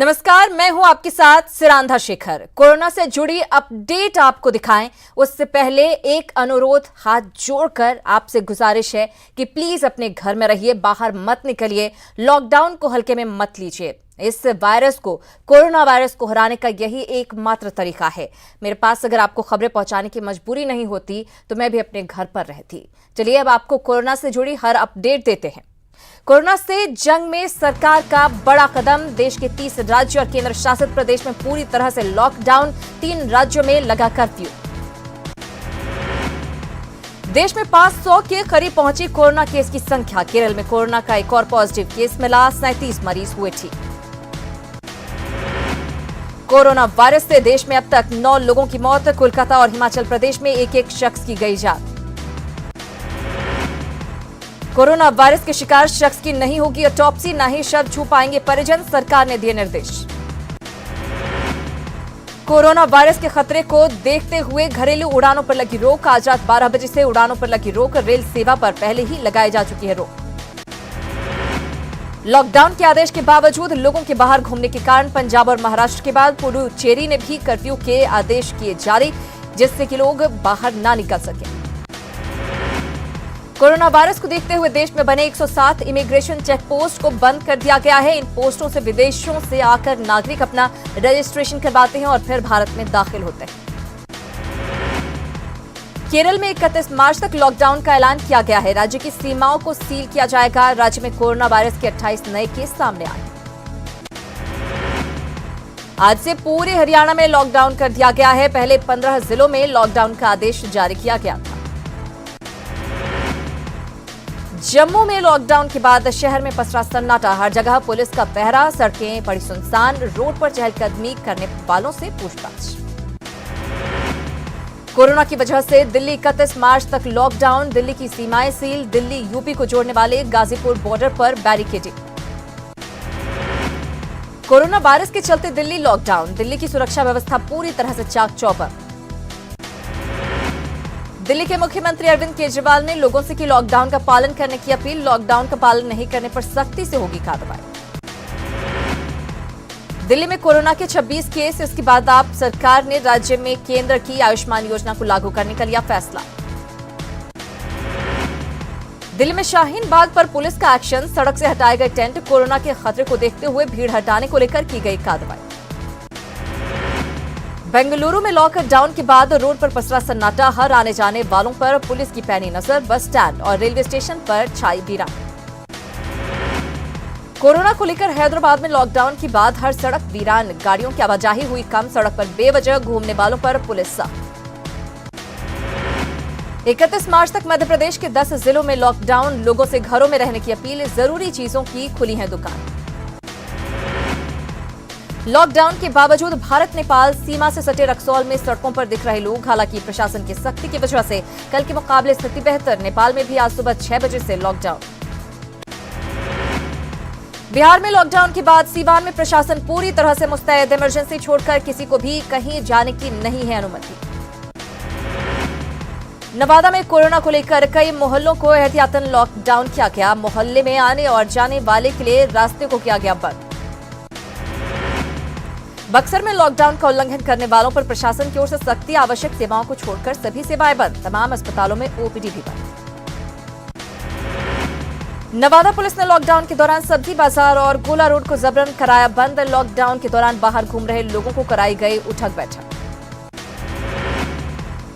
नमस्कार, मैं हूं आपके साथ सिरांधा शेखर। कोरोना से जुड़ी अपडेट आपको दिखाएं उससे पहले एक अनुरोध हाथ जोड़कर आपसे गुजारिश है कि प्लीज अपने घर में रहिए, बाहर मत निकलिए, लॉकडाउन को हल्के में मत लीजिए। इस वायरस को, कोरोना वायरस को हराने का यही एकमात्र तरीका है। मेरे पास अगर आपको खबरें पहुंचाने की मजबूरी नहीं होती तो मैं भी अपने घर पर रहती। चलिए अब आपको कोरोना से जुड़ी हर अपडेट देते हैं। कोरोना से जंग में सरकार का बड़ा कदम। देश के 30 राज्य और केंद्र शासित प्रदेश में पूरी तरह से लॉकडाउन, 3 राज्यों में लगा कर्फ्यू। देश में 500 के करीब पहुंची कोरोना केस की संख्या। केरल में कोरोना का एक और पॉजिटिव केस मिला, 37 मरीज हुए ठीक। कोरोना वायरस से देश में अब तक 9 लोगों की मौत। कोलकाता और हिमाचल प्रदेश में एक शख्स की गई जान। कोरोना वायरस के शिकार शख्स की नहीं होगी ऑटोप्सी, न ही शव छू पाएंगे परिजन, सरकार ने दिए निर्देश। कोरोना वायरस के खतरे को देखते हुए घरेलू उड़ानों पर लगी रोक। आज रात 12 बजे से उड़ानों पर लगी रोक। रेल सेवा पर पहले ही लगाई जा चुकी है रोक। लॉकडाउन के आदेश के बावजूद लोगों के बाहर घूमने के कारण पंजाब और महाराष्ट्र के बाद पुडुचेरी ने भी कर्फ्यू के आदेश किए जारी, जिससे कि लोग बाहर ना निकल सके। कोरोना वायरस को देखते हुए देश में बने 107 इमिग्रेशन चेक पोस्ट को बंद कर दिया गया है। इन पोस्टों से विदेशों से आकर नागरिक अपना रजिस्ट्रेशन करवाते हैं और फिर भारत में दाखिल होते हैं। केरल में 31 मार्च तक लॉकडाउन का ऐलान किया गया है। राज्य की सीमाओं को सील किया जाएगा। राज्य में कोरोना वायरस के 28 नए केस सामने आए। आज से पूरे हरियाणा में लॉकडाउन कर दिया गया है। पहले 15 जिलों में लॉकडाउन का आदेश जारी किया गया था। जम्मू में लॉकडाउन के बाद शहर में पसरा सन्नाटा। हर जगह पुलिस का पहरा, सड़कें पड़ी सुनसान, रोड पर चहलकदमी करने वालों से पूछताछ। कोरोना की वजह से दिल्ली 31 मार्च तक लॉकडाउन। दिल्ली की सीमाएं सील। दिल्ली यूपी को जोड़ने वाले गाजीपुर बॉर्डर पर बैरिकेडिंग। कोरोना वायरस के चलते दिल्ली लॉकडाउन। दिल्ली की सुरक्षा व्यवस्था पूरी तरह से चाक चौबंद। दिल्ली के मुख्यमंत्री अरविंद केजरीवाल ने लोगों से की लॉकडाउन का पालन करने की अपील। लॉकडाउन का पालन नहीं करने पर सख्ती से होगी कार्रवाई। दिल्ली में कोरोना के 26 केस। इसके बाद आप सरकार ने राज्य में केंद्र की आयुष्मान योजना को लागू करने का लिया फैसला। दिल्ली में शाहीन बाग पर पुलिस का एक्शन। सड़क से हटाए गए टेंट। कोरोना के खतरे को देखते हुए भीड़ हटाने को लेकर की गई कार्रवाई। बेंगलुरु में लॉकडाउन के बाद रोड पर पसरा सन्नाटा। हर आने जाने वालों पर पुलिस की पैनी नजर। बस स्टैंड और रेलवे स्टेशन पर छाई वीरान। कोरोना को लेकर हैदराबाद में लॉकडाउन के बाद हर सड़क वीरान। गाड़ियों की आवाजाही हुई कम। सड़क पर बेवजह घूमने वालों पर पुलिस सख्त। 31 मार्च तक मध्य प्रदेश के 10 जिलों में लॉकडाउन। लोगों से घरों में रहने की अपील। जरूरी चीजों की खुली हैं दुकान। लॉकडाउन के बावजूद भारत नेपाल सीमा से सटे रक्सौल में सड़कों पर दिख रहे लोग। हालांकि प्रशासन की सख्ती की वजह से कल के मुकाबले स्थिति बेहतर। नेपाल में भी आज सुबह 6 बजे से लॉकडाउन। बिहार में लॉकडाउन के बाद सीवान में प्रशासन पूरी तरह से मुस्तैद। इमरजेंसी छोड़कर किसी को भी कहीं जाने की नहीं है अनुमति। नवादा में कोरोना को लेकर कई मोहल्लों को एहतियातन लॉकडाउन किया गया। मोहल्ले में आने और जाने वाले के लिए रास्ते को किया गया बंद। बक्सर में लॉकडाउन का उल्लंघन करने वालों पर प्रशासन की ओर से सख्ती। आवश्यक सेवाओं को छोड़कर सभी सेवाएं बंद। तमाम अस्पतालों में ओपीडी भी बंद। नवादा पुलिस ने लॉकडाउन के दौरान सब्जी बाजार और गोला रोड को जबरन कराया बंद। लॉकडाउन के दौरान बाहर घूम रहे लोगों को कराई गई उठक बैठक।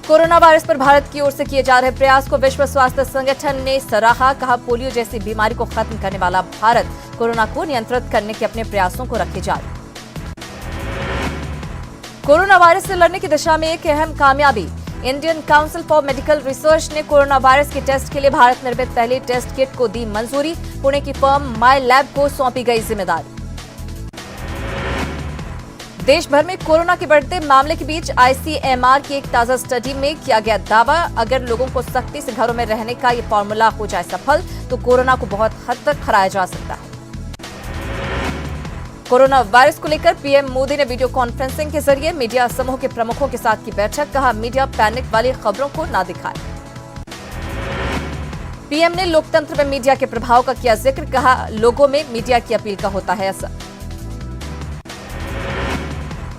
कोरोना वायरस पर भारत की ओर से किए जा रहे प्रयास को विश्व स्वास्थ्य संगठन ने सराहा। कहा, पोलियो जैसी बीमारी को खत्म करने वाला भारत कोरोना को नियंत्रित करने के अपने प्रयासों को रखे जारी। कोरोना वायरस से लड़ने की दिशा में एक अहम कामयाबी। Indian council for medical research ने कोरोना वायरस के टेस्ट के लिए भारत निर्मित पहली टेस्ट किट को दी मंजूरी। पुणे की फर्म माई लैब को सौंपी गई जिम्मेदारी। देश भर में कोरोना के बढ़ते मामले के बीच आईसीएमआर की एक ताजा स्टडी में किया गया दावा, अगर लोगों को सख्ती से घरों में रहने का ये फॉर्मूला हो जाए सफल तो कोरोना को बहुत हद तक हराया जा सकता है। कोरोना वायरस को लेकर पीएम मोदी ने वीडियो कॉन्फ्रेंसिंग के जरिए मीडिया समूह के प्रमुखों के साथ की बैठक। कहा, मीडिया पैनिक वाली खबरों को ना दिखाए। पीएम ने लोकतंत्र में मीडिया के प्रभाव का किया जिक्र। कहा, लोगों में मीडिया की अपील का होता है असर।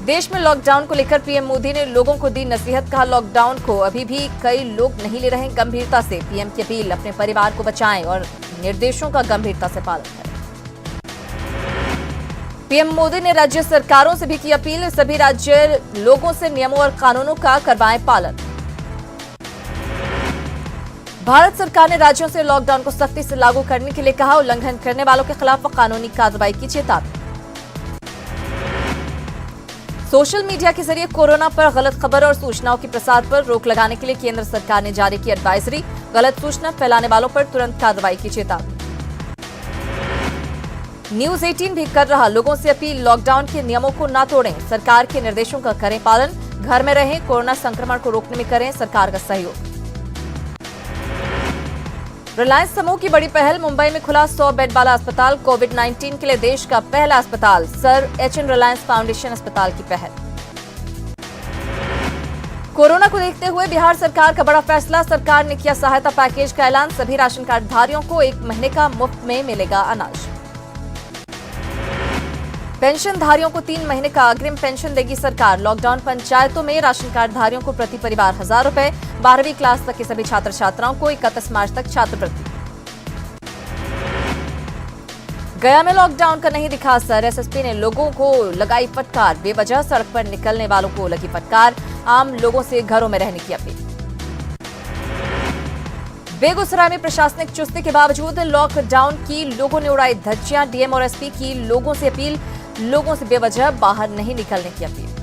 देश में लॉकडाउन को लेकर पीएम मोदी ने लोगों को दी नसीहत। कहा, लॉकडाउन को अभी भी कई लोग नहीं ले रहे गंभीरता से। पीएम की अपील, अपने परिवार को बचाएं और निर्देशों का गंभीरता से पालन करें। पीएम मोदी ने राज्य सरकारों से भी की अपील, सभी राज्य लोगों से नियमों और कानूनों का करवाएं पालन। भारत सरकार ने राज्यों से लॉकडाउन को सख्ती से लागू करने के लिए कहा, उल्लंघन करने वालों के खिलाफ कानूनी कार्रवाई की चेतावनी। सोशल मीडिया के जरिए कोरोना पर गलत खबर और सूचनाओं के प्रसार पर रोक लगाने के लिए केंद्र सरकार ने जारी की एडवाइजरी, गलत सूचना फैलाने वालों पर तुरंत कार्रवाई की चेतावनी। न्यूज 18 भी कर रहा लोगों से अपील, लॉकडाउन के नियमों को ना तोड़ें, सरकार के निर्देशों का करें पालन, घर में रहें, कोरोना संक्रमण को रोकने में करें सरकार का सहयोग। रिलायंस समूह की बड़ी पहल, मुंबई में खुला 100 बेड वाला अस्पताल, कोविड-19 के लिए देश का पहला अस्पताल, सर एच.एन. रिलायंस फाउंडेशन अस्पताल की पहल। कोरोना को देखते हुए बिहार सरकार का बड़ा फैसला, सरकार ने किया सहायता पैकेज का ऐलान, सभी राशन कार्ड धारियों को 1 महीने का मुफ्त में मिलेगा अनाज। पेंशनधारियों को 3 महीने का अग्रिम पेंशन देगी सरकार, लॉकडाउन पंचायतों में राशन कार्ड धारियों को प्रति परिवार 1000 रुपए, 12वीं क्लास तक के सभी छात्र छात्राओं को 31 मार्च तक छात्रवृत्ति। गया में लॉकडाउन का नहीं दिखा असर, एसएसपी ने लोगों को लगाई फटकार, बेवजह सड़क पर निकलने वालों को लगी फटकार, आम लोगों से घरों में रहने की अपील। बेगूसराय में प्रशासनिक चुस्ती के बावजूद लॉकडाउन की लोगों ने उड़ाई धज्जियां, डीएम और एसपी की लोगों से अपील, लोगों से बेवजह बाहर नहीं निकलने की अपील।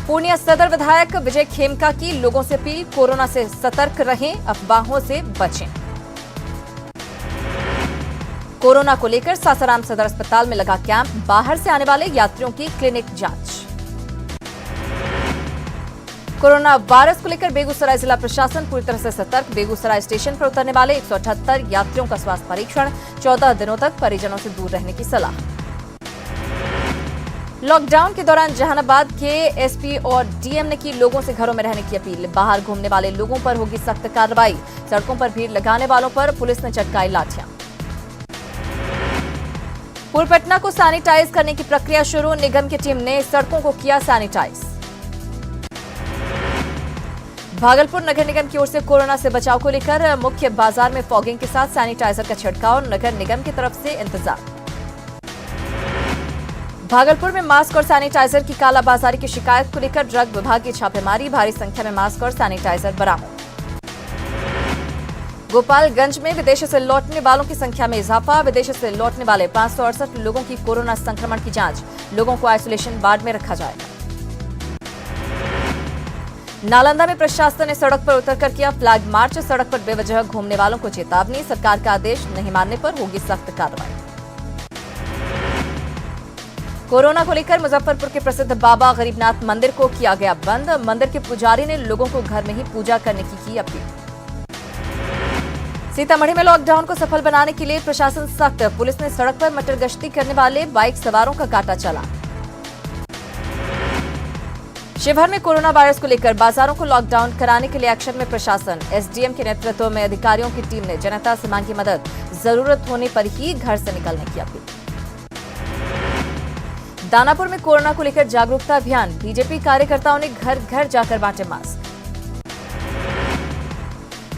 पूर्णिया सदर विधायक विजय खेमका की लोगों से अपील, कोरोना से सतर्क रहें, अफवाहों से बचें। कोरोना को लेकर सासाराम सदर अस्पताल में लगा कैंप, बाहर से आने वाले यात्रियों की क्लिनिक जांच। कोरोना वायरस को लेकर बेगूसराय जिला प्रशासन पूरी तरह से सतर्क, बेगूसराय स्टेशन पर उतरने वाले 178 यात्रियों का स्वास्थ्य परीक्षण, 14 दिनों तक परिजनों से दूर रहने की सलाह। लॉकडाउन के दौरान जहानाबाद के एसपी और डीएम ने की लोगों से घरों में रहने की अपील, बाहर घूमने वाले लोगों पर होगी सख्त कार्रवाई, सड़कों पर भीड़ लगाने वालों पर पुलिस ने चटकाई लाठियां। पूर्व पटना को सैनिटाइज करने की प्रक्रिया शुरू, निगम की टीम ने सड़कों को किया सैनिटाइज। भागलपुर नगर निगम की ओर से कोरोना से बचाव को लेकर मुख्य बाजार में फॉगिंग के साथ सैनिटाइजर का छिड़काव, नगर निगम की तरफ से इंतजाम। भागलपुर में मास्क और सैनिटाइजर की कालाबाजारी की शिकायत को लेकर ड्रग विभाग की छापेमारी, भारी संख्या में मास्क और सैनिटाइजर बरामद। गोपालगंज में विदेश से लौटने वालों की संख्या में इजाफा, विदेश से लौटने वाले 568 लोगों की कोरोना संक्रमण की जांच, लोगों को आइसोलेशन वार्ड में रखा जाएगा। नालंदा में प्रशासन ने सड़क पर उतरकर किया फ्लैग मार्च, सड़क पर बेवजह घूमने वालों को चेतावनी, सरकार का आदेश नहीं मानने पर होगी सख्त कार्रवाई। कोरोना को लेकर मुजफ्फरपुर के प्रसिद्ध बाबा गरीबनाथ मंदिर को किया गया बंद, मंदिर के पुजारी ने लोगों को घर में ही पूजा करने की अपील। सीतामढ़ी में लॉकडाउन को सफल बनाने के लिए प्रशासन सख्त, पुलिस ने सड़क पर मटर गश्ती करने वाले बाइक सवारों का काटा चालान। शिवहर में कोरोना वायरस को लेकर बाजारों को लॉकडाउन कराने के लिए एक्शन में प्रशासन, एसडीएम के नेतृत्व में अधिकारियों की टीम ने जनता से मांगी मदद, जरूरत होने पर ही घर से निकलने की अपील। दानापुर में कोरोना को लेकर जागरूकता अभियान, बीजेपी कार्यकर्ताओं ने घर घर जाकर बांटे मास्क।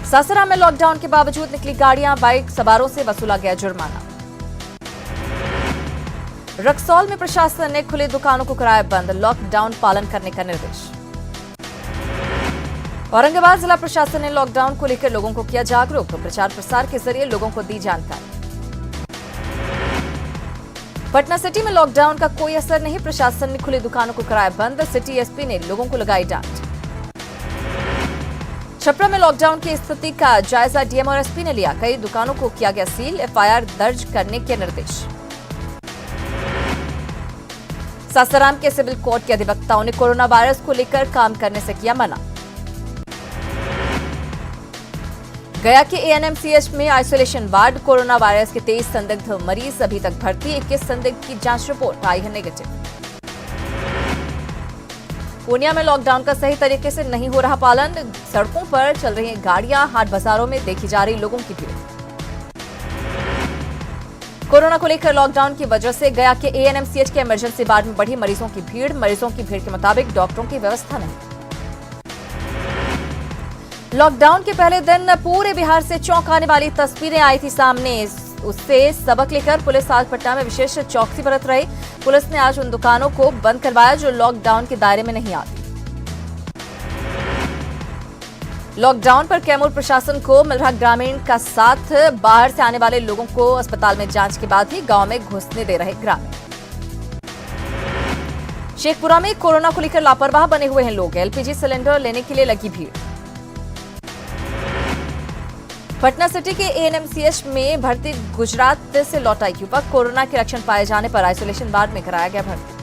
सासाराम में लॉकडाउन के बावजूद निकली गाड़ियां, बाइक सवारों से वसूला गया जुर्माना। रक्सौल में प्रशासन ने खुली दुकानों को कराया बंद, लॉकडाउन पालन करने का निर्देश। औरंगाबाद जिला प्रशासन ने लॉकडाउन को लेकर लोगों को किया जागरूक, प्रचार प्रसार के जरिए लोगों को दी जानकारी। पटना सिटी में लॉकडाउन का कोई असर नहीं, प्रशासन ने खुली दुकानों को कराया बंद, सिटी एसपी ने लोगों को लगाई डांट। छपरा में लॉकडाउन की स्थिति का जायजा डीएम और एसपी ने लिया, कई दुकानों को किया गया सील, एफआईआर दर्ज करने के निर्देश। सासाराम के सिविल कोर्ट के अधिवक्ताओं ने कोरोना वायरस को लेकर काम करने से किया मना। गया के एएनएमसीएच में आइसोलेशन वार्ड, कोरोना वायरस के 23 संदिग्ध मरीज अभी तक भर्ती, 21 संदिग्ध की जांच रिपोर्ट आई है नेगेटिव। पूर्णिया में लॉकडाउन का सही तरीके से नहीं हो रहा पालन, सड़कों पर चल रही गाड़ियां, हाट बाजारों में देखी जा रही लोगों की भीड़। कोरोना को लेकर लॉकडाउन की वजह से गया के एएनएमसीएच के इमरजेंसी वार्ड में बढ़ी मरीजों की भीड़ के मुताबिक डॉक्टरों की व्यवस्था नहीं। लॉकडाउन के पहले दिन पूरे बिहार से चौंकाने वाली तस्वीरें आई थी सामने। उससे सबक लेकर पुलिस आज पटना में विशेष चौकसी बरत रही। पुलिस ने आज उन दुकानों को बंद करवाया जो लॉकडाउन के दायरे में नहीं आती। लॉकडाउन पर कैमूर प्रशासन को मिल रहा ग्रामीण का साथ। बाहर से आने वाले लोगों को अस्पताल में जांच के बाद ही गांव में घुसने दे रहे ग्रामीण। शेखपुरा में कोरोना को लेकर लापरवाह बने हुए हैं लोग। एलपीजी सिलेंडर लेने के लिए लगी भीड़। पटना सिटी के एएनएमसीएच में भर्ती गुजरात से लौटा युवक। कोरोना के लक्षण पाए जाने पर आइसोलेशन वार्ड में कराया गया भर्ती।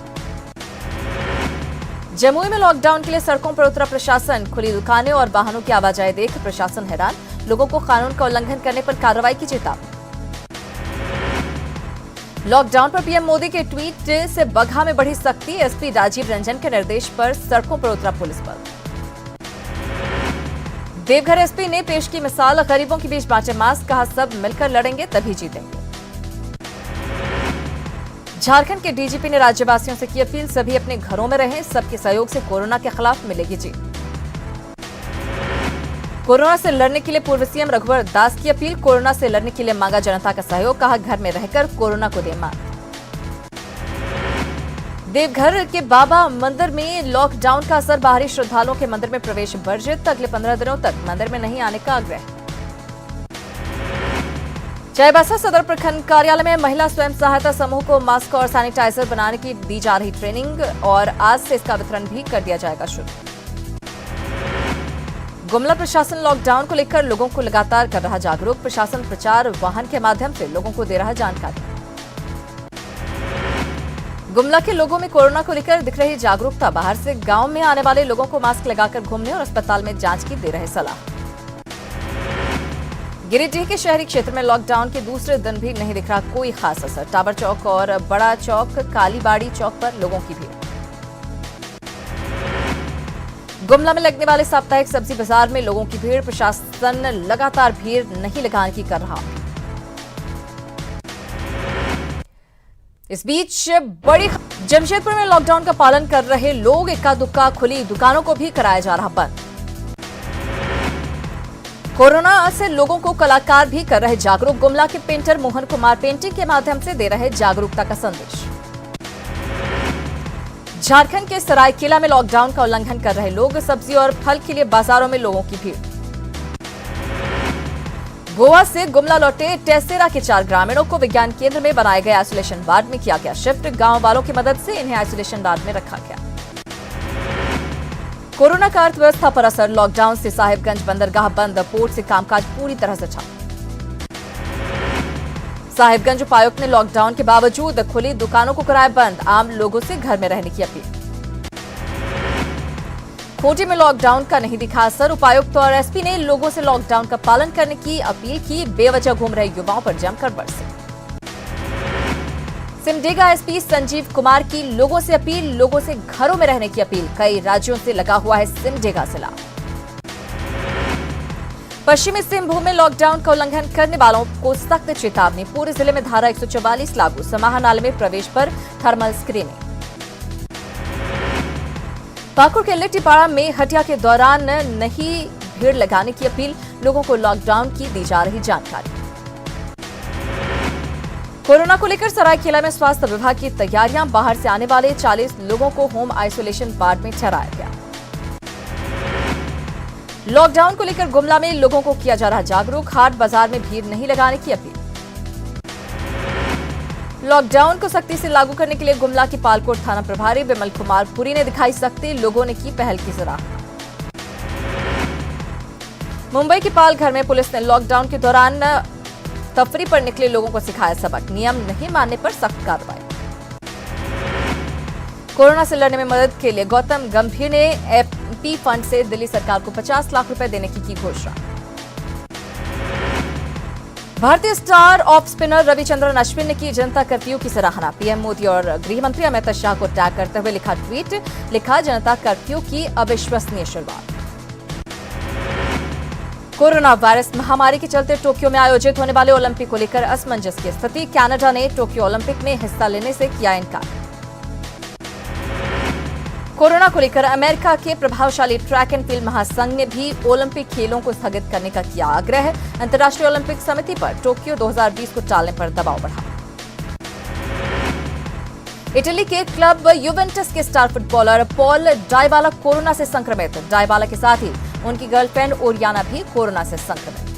जमुई में लॉकडाउन के लिए सड़कों पर उतरा प्रशासन। खुली दुकानें और वाहनों की आवाजाही देख प्रशासन हैरान। लोगों को कानून का उल्लंघन करने पर कार्रवाई की चेतावनी। लॉकडाउन पर पीएम मोदी के ट्वीट से बगहा में बढ़ी सख्ती। एसपी राजीव रंजन के निर्देश पर सड़कों पर उतरा पुलिस बल। देवघर एसपी ने पेश की मिसाल। गरीबों के बीच बांटे मास्क। कहा सब मिलकर लड़ेंगे तभी जीतेंगे। झारखंड के डीजीपी ने राज्यवासियों से की अपील। सभी अपने घरों में रहें। सबके सहयोग से कोरोना के खिलाफ मिलेगी जीत। कोरोना से लड़ने के लिए पूर्व सीएम रघुवर दास की अपील। कोरोना से लड़ने के लिए मांगा जनता का सहयोग। कहा घर में रहकर कोरोना को दे मात। देवघर के बाबा मंदिर में लॉकडाउन का असर। बाहरी श्रद्धालुओं के मंदिर में प्रवेश वर्जित। अगले 15 दिनों तक मंदिर में नहीं आने का आग्रह। चाईबासा सदर प्रखंड कार्यालय में महिला स्वयं सहायता समूह को मास्क और सैनिटाइजर बनाने की दी जा रही ट्रेनिंग और आज से इसका वितरण भी कर दिया जाएगा शुरू। गुमला प्रशासन लॉकडाउन को लेकर लोगों को लगातार कर रहा जागरूक। प्रशासन प्रचार वाहन के माध्यम से लोगों को दे रहा जानकारी। गुमला के लोगों में कोरोना को लेकर दिख रही जागरूकता। बाहर से गांव में आने वाले लोगों को मास्क लगाकर घूमने और अस्पताल में जांच की दे रहे सलाह। गिरिडीह के शहरी क्षेत्र में लॉकडाउन के दूसरे दिन भी नहीं दिख रहा कोई खास असर। टावर चौक और बड़ा चौक कालीबाड़ी चौक पर लोगों की भीड़। गुमला में लगने वाले साप्ताहिक सब्जी बाजार में लोगों की भीड़। प्रशासन लगातार भीड़ नहीं लगाने की कर रहा। इस बीच बड़ी जमशेदपुर में लॉकडाउन का पालन कर रहे लोग। इक्का दुक्का खुली दुकानों को भी कराया जा रहा बंद। कोरोना से लोगों को कलाकार भी कर रहे जागरूक। गुमला के पेंटर मोहन कुमार पेंटिंग के माध्यम से दे रहे जागरूकता का संदेश। झारखंड के सरायकेला में लॉकडाउन का उल्लंघन कर रहे लोग। सब्जी और फल के लिए बाजारों में लोगों की भीड़। गोवा से गुमला लौटे टेसेरा के 4 ग्रामीणों को विज्ञान केंद्र में बनाए गए आइसोलेशन वार्ड में किया गया शिफ्ट। गांव वालों की मदद से इन्हें आइसोलेशन वार्ड में रखा गया। कोरोना का अर्थव्यवस्था पर असर। लॉकडाउन से साहिबगंज बंदरगाह बंद। पोर्ट से कामकाज पूरी तरह से ठप। साहिबगंज उपायुक्त ने लॉकडाउन के बावजूद खुली दुकानों को कराया बंद। आम लोगों से घर में रहने की अपील। खूंटी में लॉकडाउन का नहीं दिखा असर। उपायुक्त और एसपी ने लोगों से लॉकडाउन का पालन करने की अपील की। बेवजह घूम रहे युवाओं पर जमकर बरसे। सिमडेगा एसपी संजीव कुमार की लोगों से अपील। लोगों से घरों में रहने की अपील। कई राज्यों से लगा हुआ है सिमडेगा जिला। पश्चिमी सिंहभूम में लॉकडाउन का उल्लंघन करने वालों को सख्त चेतावनी। पूरे जिले में धारा 144 लागू। समाहा नाले में प्रवेश पर थर्मल स्क्रीनिंग। पाकुड़ के लिट्टीपाड़ा में हटिया के दौरान नहीं भीड़ लगाने की अपील। लोगों को लॉकडाउन की दी जा रही जानकारी। कोरोना को लेकर सरायकेला में स्वास्थ्य विभाग की तैयारियां। बाहर से आने वाले 40 लोगों को होम आइसोलेशन वार्ड में ठहराया गया। लॉकडाउन को लेकर गुमला में लोगों को किया जा रहा जागरूक। हाट बाजार में भीड़ नहीं लगाने की अपील। लॉकडाउन को सख्ती से लागू करने के लिए गुमला की पालकोट थाना प्रभारी विमल कुमार पुरी ने दिखाई सख्ती। लोगों ने की पहल की सराहना। मुंबई के पालघर में पुलिस ने लॉकडाउन के दौरान तफरी पर निकले लोगों को सिखाया सबक। नियम नहीं मानने पर सख्त कार्रवाई। कोरोना से लड़ने में मदद के लिए गौतम गंभीर ने एमपी फंड से दिल्ली सरकार को 50 लाख रुपए देने की घोषणा। भारतीय star off spinner Ravichandran Ashwin ने की जनता कर्फ्यू की सराहना। पीएम मोदी और गृह मंत्री अमित शाह को टैग करते हुए लिखा ट्वीट। लिखा जनता कर्फ्यू की अविश्वसनीय शुरुआत। कोरोना वायरस महामारी के चलते टोक्यो में आयोजित होने वाले ओलंपिक को लेकर असमंजस की स्थिति। कनाडा ने टोक्यो ओलंपिक में हिस्सा लेने से किया इनकार। कोरोना को लेकर अमेरिका के प्रभावशाली ट्रैक एंड फील्ड महासंघ ने भी ओलंपिक खेलों को स्थगित करने का किया आग्रह। अंतर्राष्ट्रीय ओलंपिक समिति पर टोक्यो 2020 को टालने पर दबाव बढ़ा। इटली के क्लब यूवेंटस के स्टार फुटबॉलर पॉल डायबाला कोरोना से संक्रमित। डायबाला के साथ ही उनकी गर्लफ्रेंड ओरियाना भी कोरोना से संक्रमित।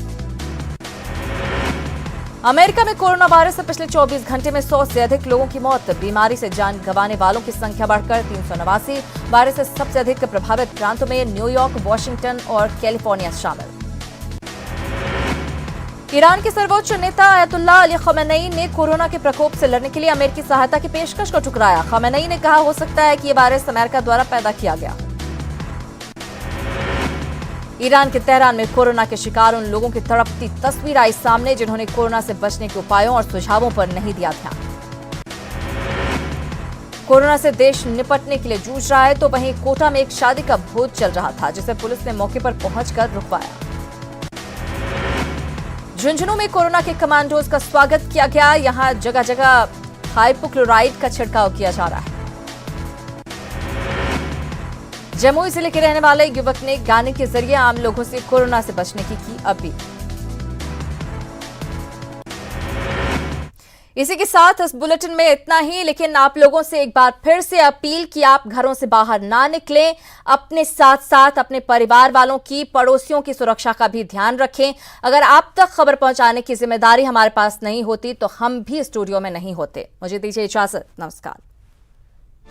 अमेरिका में कोरोना वायरस से पिछले 24 घंटे में 100 से अधिक लोगों की मौत। बीमारी से जान गंवाने वालों की संख्या बढ़कर 389। वायरस से सबसे अधिक प्रभावित प्रांतों में न्यूयॉर्क, वॉशिंगटन और कैलिफोर्निया शामिल। ईरान के सर्वोच्च नेता अयतुल्लाह अली खमेनी ने कोरोना के प्रकोप से लड़ने के लिए अमेरिकी सहायता की पेशकश को ठुकराया। खमेनी ने कहा, हो सकता है कि यह वायरस अमेरिका द्वारा पैदा किया गया। ईरान के तेहरान में कोरोना के शिकार उन लोगों की तड़पती तस्वीर आई सामने जिन्होंने कोरोना से बचने के उपायों और सुझावों पर नहीं दिया ध्यान। कोरोना से देश निपटने के लिए जूझ रहा है तो वहीं कोटा में एक शादी का भोज चल रहा था जिसे पुलिस ने मौके पर पहुंचकर रुकवाया। झुंझुनू में कोरोना के कमांडोज का स्वागत किया गया। यहां जगह जगह हाइपोक्लोराइड का छिड़काव किया जा रहा है। जमुई जिले के रहने वाले युवक ने गाने के जरिए आम लोगों से कोरोना से बचने की अपील। इसी के साथ इस बुलेटिन में इतना ही, लेकिन आप लोगों से एक बार फिर से अपील कि आप घरों से बाहर ना निकलें। अपने साथ साथ अपने परिवार वालों की, पड़ोसियों की सुरक्षा का भी ध्यान रखें। अगर आप तक खबर पहुंचाने की जिम्मेदारी हमारे पास नहीं होती तो हम भी स्टूडियो में नहीं होते। मुझे दीजिए इजाजत। नमस्कार।